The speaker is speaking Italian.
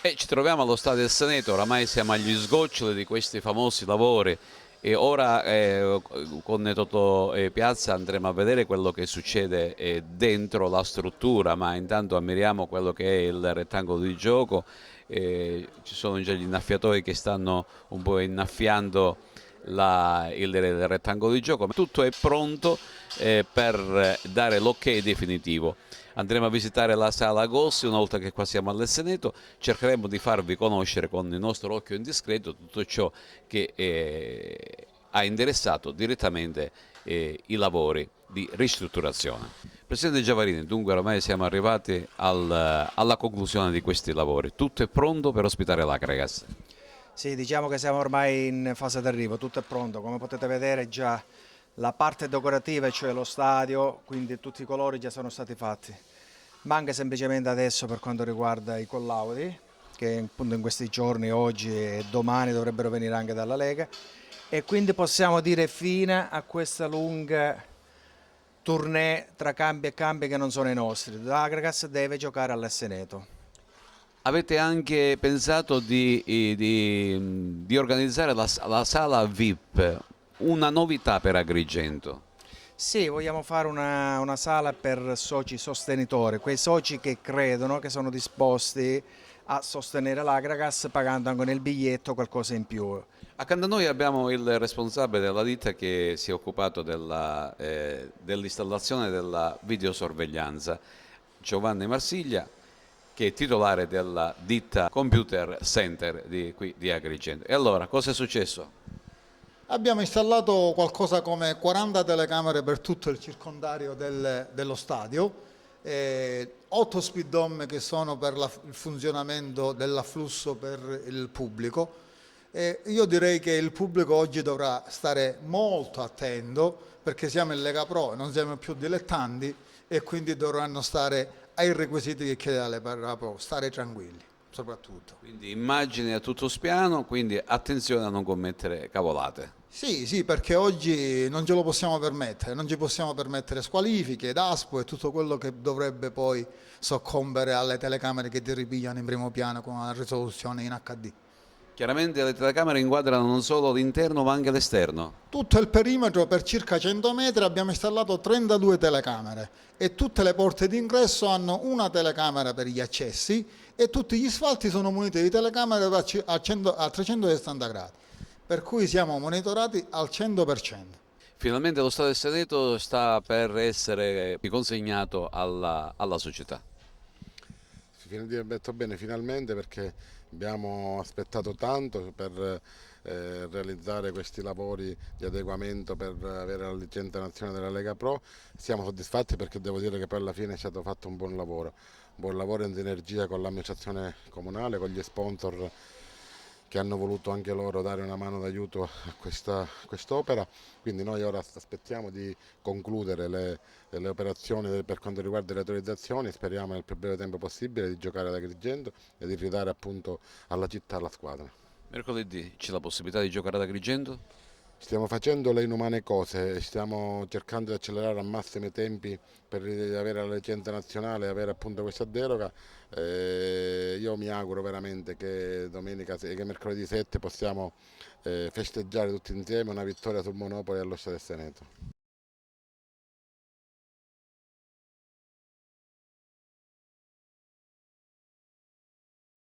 E ci troviamo allo Stadio del Seneto, oramai siamo agli sgoccioli di questi famosi lavori e ora con Totò Piazza andremo a vedere quello che succede dentro la struttura, ma intanto ammiriamo quello che è il rettangolo di gioco. Ci sono già gli innaffiatori che stanno un po' innaffiando il rettangolo di gioco, ma tutto è pronto per dare l'ok definitivo. Andremo a visitare la sala Gossi una volta che qua siamo al Seneto, cercheremo di farvi conoscere con il nostro occhio indiscreto tutto ciò che ha interessato direttamente i lavori di ristrutturazione. Presidente Giavarini, dunque ormai siamo arrivati alla conclusione di questi lavori, tutto è pronto per ospitare l'Agragas. Sì, diciamo che siamo ormai in fase d'arrivo, tutto è pronto, come potete vedere già la parte decorativa, cioè lo stadio, quindi tutti i colori già sono stati fatti. Manca semplicemente adesso per quanto riguarda i collaudi, che appunto in questi giorni, oggi e domani dovrebbero venire anche dalla Lega, e quindi possiamo dire fine a questa lunga tournée tra cambi e cambi che non sono i nostri. L'Agragas deve giocare all'Esseneto. Avete anche pensato di organizzare la sala VIP, una novità per Agrigento. Sì, vogliamo fare una sala per soci sostenitori, quei soci che credono, che sono disposti a sostenere l'Agragas pagando anche nel biglietto qualcosa in più. Accanto a noi abbiamo il responsabile della ditta che si è occupato dell'installazione della videosorveglianza, Giovanni Marsiglia, che è titolare della ditta Computer Center di, qui di Agrigento. E allora, cosa è successo? Abbiamo installato qualcosa come 40 telecamere per tutto il circondario dello stadio, 8 speed dome che sono per il funzionamento dell'afflusso per il pubblico. Io direi che il pubblico oggi dovrà stare molto attento perché siamo in Lega Pro, non siamo più dilettanti e quindi dovranno stare ai requisiti che chiede la Lega Pro, stare tranquilli soprattutto. Quindi immagini a tutto spiano, quindi attenzione a non commettere cavolate. Sì, sì, perché oggi non ce lo possiamo permettere, non ci possiamo permettere squalifiche, DASPO e tutto quello che dovrebbe poi soccombere alle telecamere che ti ripigliano in primo piano con una risoluzione in HD. Chiaramente le telecamere inquadrano non solo l'interno ma anche l'esterno. Tutto il perimetro per circa 100 metri abbiamo installato 32 telecamere e tutte le porte d'ingresso hanno una telecamera per gli accessi e tutti gli spalti sono muniti di telecamere a 360 gradi, per cui siamo monitorati al 100%. Finalmente lo Stato del Seneto sta per essere consegnato alla società. Detto bene, finalmente perché abbiamo aspettato tanto per realizzare questi lavori di adeguamento per avere la licenza nazionale della Lega Pro. Siamo soddisfatti perché devo dire che poi alla fine è stato fatto un buon lavoro in sinergia con l'amministrazione comunale, con gli sponsor che hanno voluto anche loro dare una mano d'aiuto a quest'opera. Quindi noi ora aspettiamo di concludere le operazioni per quanto riguarda le autorizzazioni, speriamo nel più breve tempo possibile di giocare ad Agrigento e di ridare appunto alla città la squadra. Mercoledì c'è la possibilità di giocare ad Agrigento? Stiamo facendo le inumane cose, stiamo cercando di accelerare al massimo i tempi per avere la licenza nazionale e avere appunto questa deroga. Io mi auguro veramente che che mercoledì 7 possiamo festeggiare tutti insieme una vittoria sul Monopoli allo Stadio Seneto.